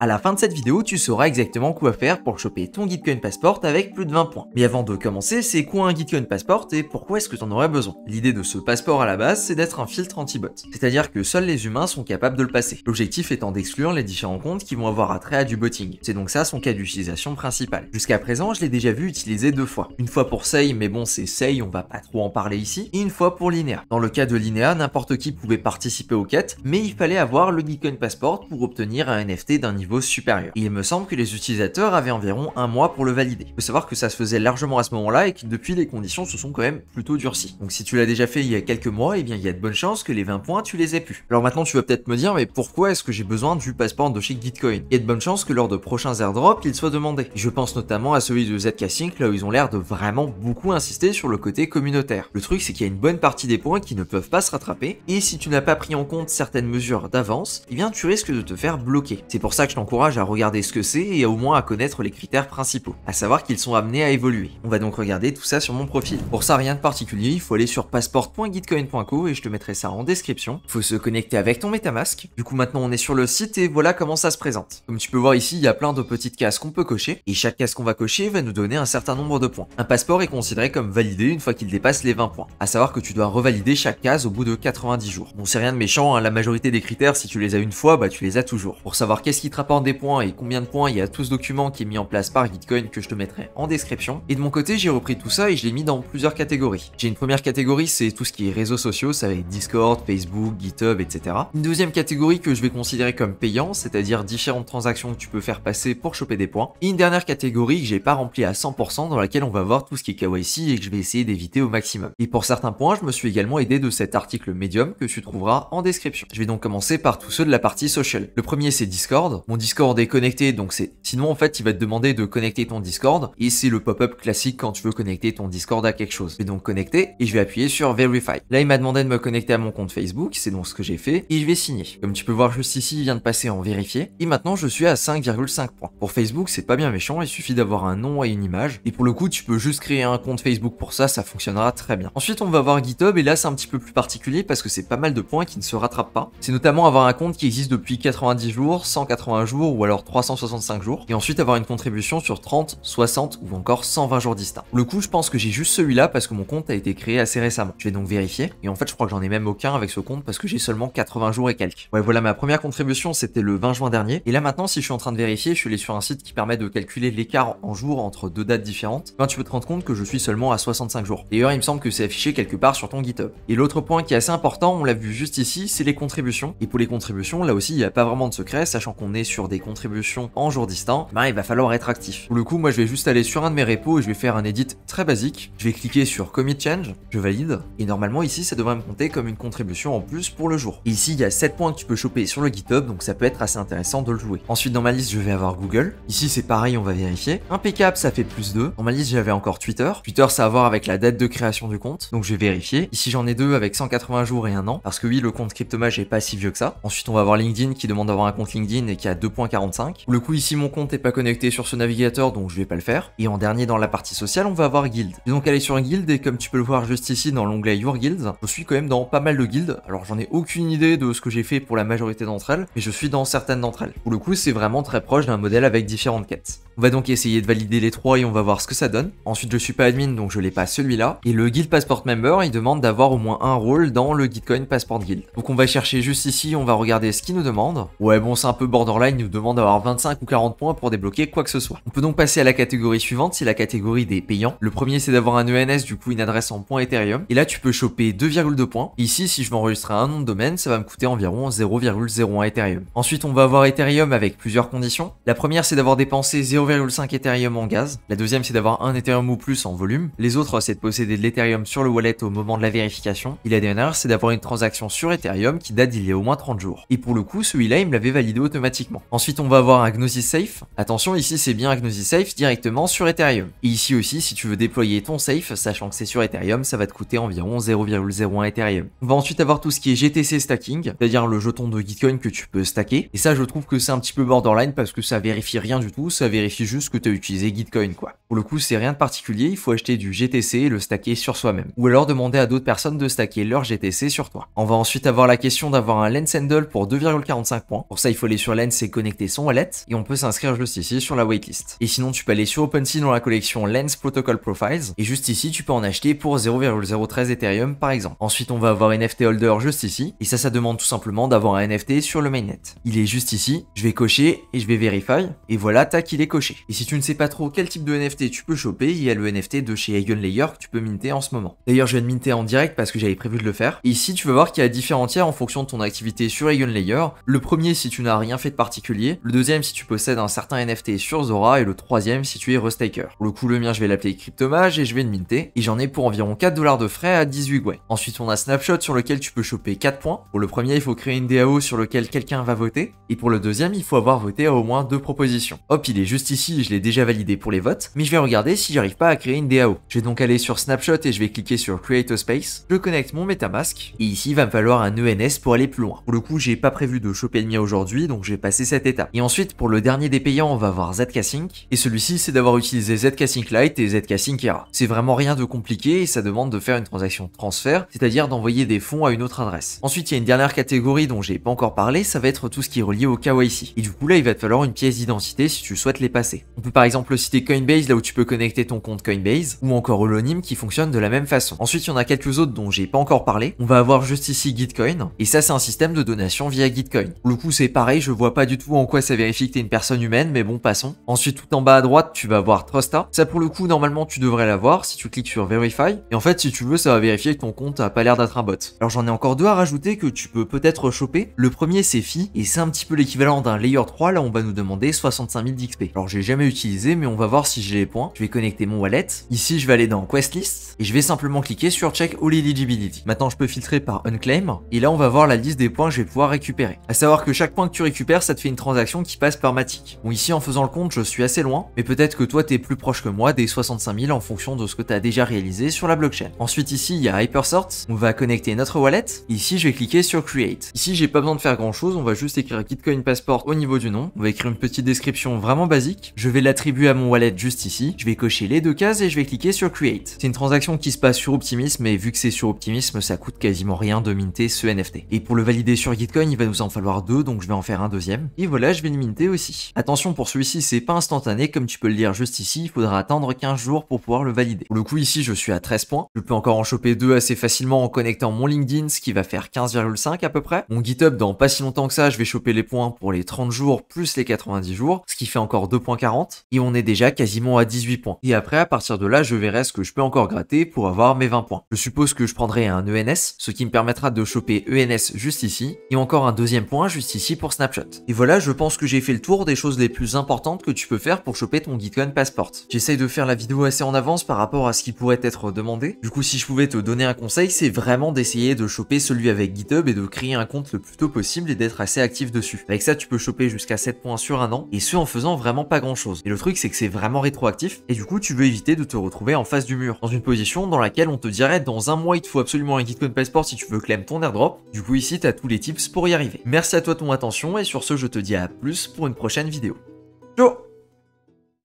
À la fin de cette vidéo, tu sauras exactement quoi faire pour choper ton Gitcoin Passport avec plus de 20 points. Mais avant de commencer, c'est quoi un Gitcoin Passport et pourquoi est-ce que tu en aurais besoin? L'idée de ce passeport à la base, c'est d'être un filtre anti-bot. C'est-à-dire que seuls les humains sont capables de le passer. L'objectif étant d'exclure les différents comptes qui vont avoir attrait à du botting. C'est donc ça son cas d'utilisation principal. Jusqu'à présent, je l'ai déjà vu utiliser deux fois. Une fois pour Sei, mais bon c'est Sei, on va pas trop en parler ici, et une fois pour Linea. Dans le cas de Linea, n'importe qui pouvait participer aux quêtes, mais il fallait avoir le Gitcoin Passport pour obtenir un NFT d'un niveau supérieur. Il me semble que les utilisateurs avaient environ un mois pour le valider. Il faut savoir que ça se faisait largement à ce moment-là et que depuis les conditions se sont quand même plutôt durcies. Donc si tu l'as déjà fait il y a quelques mois, eh bien il y a de bonnes chances que les 20 points tu les aies pu. Alors maintenant tu vas peut-être me dire mais pourquoi est-ce que j'ai besoin du passeport de chez Gitcoin? Il y a de bonnes chances que lors de prochains airdrops il soit demandé. Je pense notamment à celui de ZK Sync là où ils ont l'air de vraiment beaucoup insister sur le côté communautaire. Le truc c'est qu'il y a une bonne partie des points qui ne peuvent pas se rattraper et si tu n'as pas pris en compte certaines mesures d'avance, eh bien tu risques de te faire bloquer. C'est pour ça que je t'encourage à regarder ce que c'est et au moins à connaître les critères principaux, à savoir qu'ils sont amenés à évoluer. On va donc regarder tout ça sur mon profil. Pour ça, rien de particulier, il faut aller sur passport.gitcoin.co et je te mettrai ça en description. Il faut se connecter avec ton MetaMask. Du coup, maintenant on est sur le site et voilà comment ça se présente. Comme tu peux voir ici, il y a plein de petites cases qu'on peut cocher et chaque case qu'on va cocher va nous donner un certain nombre de points. Un passeport est considéré comme validé une fois qu'il dépasse les 20 points. À savoir que tu dois revalider chaque case au bout de 90 jours. Bon, c'est rien de méchant, hein, la majorité des critères, si tu les as une fois, bah tu les as toujours. Pour savoir qu'est-ce qui te rapporte des points et combien de points il y a tout ce document qui est mis en place par Gitcoin que je te mettrai en description. Et de mon côté, j'ai repris tout ça et je l'ai mis dans plusieurs catégories. J'ai une première catégorie, c'est tout ce qui est réseaux sociaux, ça va être Discord, Facebook, GitHub, etc. Une deuxième catégorie que je vais considérer comme payant, c'est-à-dire différentes transactions que tu peux faire passer pour choper des points. Et une dernière catégorie que j'ai pas remplie à 100% dans laquelle on va voir tout ce qui est KYC et que je vais essayer d'éviter au maximum. Et pour certains points, je me suis également aidé de cet article Medium que tu trouveras en description. Je vais donc commencer par tous ceux de la partie social. Le premier c'est Discord. Mon Discord est connecté donc sinon en fait il va te demander de connecter ton Discord et c'est le pop-up classique quand tu veux connecter ton Discord à quelque chose. Je vais donc connecter et je vais appuyer sur Verify. Là il m'a demandé de me connecter à mon compte Facebook, c'est donc ce que j'ai fait et je vais signer. Comme tu peux voir juste ici, il vient de passer en vérifié et maintenant je suis à 5,5 points. Pour Facebook c'est pas bien méchant, il suffit d'avoir un nom et une image et pour le coup tu peux juste créer un compte Facebook pour ça, ça fonctionnera très bien. Ensuite on va voir GitHub et là c'est un petit peu plus particulier parce que c'est pas mal de points qui ne se rattrapent pas. C'est notamment avoir un compte qui existe depuis 90 jours, 180 jours ou alors 365 jours et ensuite avoir une contribution sur 30, 60 ou encore 120 jours distincts. Pour le coup, je pense que j'ai juste celui-là parce que mon compte a été créé assez récemment. Je vais donc vérifier et en fait, je crois que j'en ai même aucun avec ce compte parce que j'ai seulement 80 jours et quelques. Ouais, voilà, ma première contribution, c'était le 20 juin dernier et là maintenant, si je suis en train de vérifier, je suis allé sur un site qui permet de calculer l'écart en jours entre deux dates différentes. Ben, tu peux te rendre compte que je suis seulement à 65 jours. D'ailleurs, il me semble que c'est affiché quelque part sur ton GitHub. Et l'autre point qui est assez important, on l'a vu juste ici, c'est les contributions. Et pour les contributions, là aussi, il n'y a pas vraiment de secret, sachant qu'on est sur des contributions en jours distincts, ben, il va falloir être actif. Pour le coup, moi je vais juste aller sur un de mes repos et je vais faire un edit très basique. Je vais cliquer sur Commit Change, je valide, et normalement ici ça devrait me compter comme une contribution en plus pour le jour. Et ici il y a 7 points que tu peux choper sur le GitHub, donc ça peut être assez intéressant de le jouer. Ensuite dans ma liste je vais avoir Google, ici c'est pareil, on va vérifier. Impeccable, ça fait plus 2. Dans ma liste j'avais encore Twitter. Twitter ça a à voir avec la date de création du compte, donc je vais vérifier. Ici j'en ai 2 avec 180 jours et 1 an, parce que oui le compte Cryptomage est pas si vieux que ça. Ensuite on va avoir LinkedIn qui demande d'avoir un compte LinkedIn et qui a 2.45. Pour le coup ici mon compte est pas connecté sur ce navigateur donc je vais pas le faire. Et en dernier dans la partie sociale on va avoir Guild. Je vais donc aller sur Guild et comme tu peux le voir juste ici dans l'onglet Your Guild, je suis quand même dans pas mal de guildes. Alors j'en ai aucune idée de ce que j'ai fait pour la majorité d'entre elles, mais je suis dans certaines d'entre elles. Pour le coup c'est vraiment très proche d'un modèle avec différentes quêtes. On va donc essayer de valider les 3 et on va voir ce que ça donne. Ensuite je suis pas admin donc je l'ai pas celui-là. Et le Guild Passport Member il demande d'avoir au moins un rôle dans le Gitcoin Passport Guild. Donc on va chercher juste ici, on va regarder ce qu'il nous demande. Ouais bon c'est un peu borderline, il nous demande d'avoir 25 ou 40 points pour débloquer quoi que ce soit. On peut donc passer à la catégorie suivante, c'est la catégorie des payants. Le premier c'est d'avoir un ENS, du coup une adresse en points Ethereum. Et là tu peux choper 2,2 points. Et ici si je veux enregistrer un nom de domaine, ça va me coûter environ 0,01 Ethereum. Ensuite on va avoir Ethereum avec plusieurs conditions. La première c'est d'avoir dépensé 0,5 Ethereum en gaz. La deuxième c'est d'avoir un Ethereum ou plus en volume. Les autres c'est de posséder de l'Ethereum sur le wallet au moment de la vérification. Et la dernière c'est d'avoir une transaction sur Ethereum qui date d'il y a au moins 30 jours. Et pour le coup celui-là il me l'avait validé automatiquement. Ensuite on va avoir un Gnosis Safe. Attention ici c'est bien un Gnosis Safe directement sur Ethereum. Et ici aussi si tu veux déployer ton safe, sachant que c'est sur Ethereum, ça va te coûter environ 0,01 Ethereum. On va ensuite avoir tout ce qui est GTC stacking, c'est-à-dire le jeton de Gitcoin que tu peux stacker. Et ça je trouve que c'est un petit peu borderline parce que ça vérifie rien du tout, ça vérifie juste que tu as utilisé Gitcoin quoi. Pour Pour le coup, c'est rien de particulier, il faut acheter du GTC et le stacker sur soi-même. Ou alors demander à d'autres personnes de stacker leur GTC sur toi. On va ensuite avoir la question d'avoir un Lens Handle pour 2,45 points. Pour ça, il faut aller sur Lens et connecter son wallet, et on peut s'inscrire juste ici sur la waitlist. Et sinon, tu peux aller sur OpenSea dans la collection Lens Protocol Profiles, et juste ici, tu peux en acheter pour 0,013 Ethereum par exemple. Ensuite, on va avoir NFT Holder juste ici, et ça demande tout simplement d'avoir un NFT sur le mainnet. Il est juste ici, je vais cocher et je vais verify, et voilà, tac, il est coché. Et si tu ne sais pas trop quel type de NFT tu peux choper, il y a le NFT de chez Eigenlayer que tu peux minter en ce moment. D'ailleurs, je viens de minter en direct parce que j'avais prévu de le faire. Et ici, tu vas voir qu'il y a différents tiers en fonction de ton activité sur Eigenlayer. Le premier si tu n'as rien fait de particulier, le deuxième si tu possèdes un certain NFT sur Zora, et le troisième si tu es Rustaker. Pour le coup, le mien, je vais l'appeler Cryptomage et je vais le minter, et j'en ai pour environ 4$ de frais à 18 Gwei. Ensuite, on a Snapshot sur lequel tu peux choper 4 points. Pour le premier, il faut créer une DAO sur lequel quelqu'un va voter, et pour le deuxième, il faut avoir voté à au moins 2 propositions. Hop, il est juste ici, je l'ai déjà validé pour les votes, mais je vais regarder si j'arrive pas à créer une DAO. Je vais donc aller sur Snapshot et je vais cliquer sur Create a Space, je connecte mon MetaMask, et ici, il va me falloir un ENS pour aller plus loin. Pour le coup, j'ai pas prévu de choper le mien aujourd'hui, donc je vais passer cette étape. Et ensuite, pour le dernier des payants, on va avoir ZK-Sync, et celui-ci, c'est d'avoir utilisé ZK-Sync Lite et ZK-Sync Era. C'est vraiment rien de compliqué, et ça demande de faire une transaction de transfert, c'est-à-dire d'envoyer des fonds à une autre adresse. Ensuite, il y a une dernière catégorie dont j'ai pas encore parlé, ça va être tout ce qui est relié au KYC. Et du coup, là, il va te falloir une pièce d'identité si tu souhaites les passer. On peut par exemple citer Coinbase, là où tu peux connecter ton compte Coinbase, ou encore Holonym qui fonctionne de la même façon. Ensuite, il y en a quelques autres dont j'ai pas encore parlé. On va avoir juste ici Gitcoin, et ça, c'est un système de donation via Gitcoin. Pour le coup, c'est pareil, je vois pas du tout en quoi ça vérifie que t'es une personne humaine, mais bon, passons. Ensuite, tout en bas à droite, tu vas avoir Trusta. Ça, pour le coup, normalement, tu devrais l'avoir si tu cliques sur Verify. Et en fait, si tu veux, ça va vérifier que ton compte a pas l'air d'être un bot. Alors, j'en ai encore deux à rajouter que tu peux peut-être choper. Le premier, c'est Phi, et c'est un petit peu l'équivalent d'un Layer 3. Là, on va nous demander 65 000 d'XP. Alors, j'ai jamais utilisé, mais on va voir si j'ai les points. Je vais connecter mon wallet. Ici, je vais aller dans Quest List, et je vais simplement cliquer sur Check All Eligibility. Maintenant, je peux filtrer par Unclaim, et là, on va voir la liste des points que je vais pouvoir récupérer. À savoir que chaque point que tu récupères, ça te fait une transaction qui passe par Matic. Bon, ici, en faisant le compte, je suis assez loin, mais peut-être que toi, t'es plus proche que moi des 65 000 en fonction de ce que tu as déjà réalisé sur la blockchain. Ensuite, ici, il y a Hypersort. On va connecter notre wallet. Et ici, je vais cliquer sur Create. Ici, j'ai pas besoin de faire grand chose. On va juste écrire Gitcoin Passport au niveau du nom. On va écrire une petite description vraiment basique. Je vais l'attribuer à mon wallet juste ici. Je vais cocher les deux cases et je vais cliquer sur Create. C'est une transaction qui se passe sur Optimism, mais vu que c'est sur Optimism, ça coûte quasiment rien de minter ce NFT. Et pour le valider sur Gitcoin, il va nous en falloir deux, donc je vais en faire un deuxième. Et voilà, je vais le minter aussi. Attention, pour celui-ci, c'est pas instantané, comme tu peux le lire juste ici, il faudra attendre 15 jours pour pouvoir le valider. Pour le coup, ici, je suis à 13 points. Je peux encore en choper deux assez facilement en connectant mon LinkedIn, ce qui va faire 15,5 à peu près. Mon GitHub, dans pas si longtemps que ça, je vais choper les points pour les 30 jours plus les 90 jours, ce qui fait encore 2,40. Et on est déjà quasiment à 18 points. Et après, à partir de là, je verrai ce que je peux encore gratter pour avoir mes 20 points. Je suppose que je prendrai un ENS, ce qui me permettra de choper ENS juste ici, et encore un deuxième point juste ici pour Snapshot. Et voilà, je pense que j'ai fait le tour des choses les plus importantes que tu peux faire pour choper ton Gitcoin Passport. J'essaye de faire la vidéo assez en avance par rapport à ce qui pourrait être demandé. Du coup, si je pouvais te donner un conseil, c'est vraiment d'essayer de choper celui avec GitHub et de créer un compte le plus tôt possible et d'être assez actif dessus. Avec ça, tu peux choper jusqu'à 7 points sur un an, et ce en faisant vraiment pas grand chose. Et le truc, c'est que c'est vraiment rétroactif, et du coup, tu veux éviter de te retrouver en face du mur, dans une position dans laquelle on te dirait dans un mois, il te faut absolument un Gitcoin Passport si tu veux claim ton airdrop. Du coup, ici, t'as tous les tips pour y arriver. Merci à toi de ton attention, et sur ce, je te dis à plus pour une prochaine vidéo.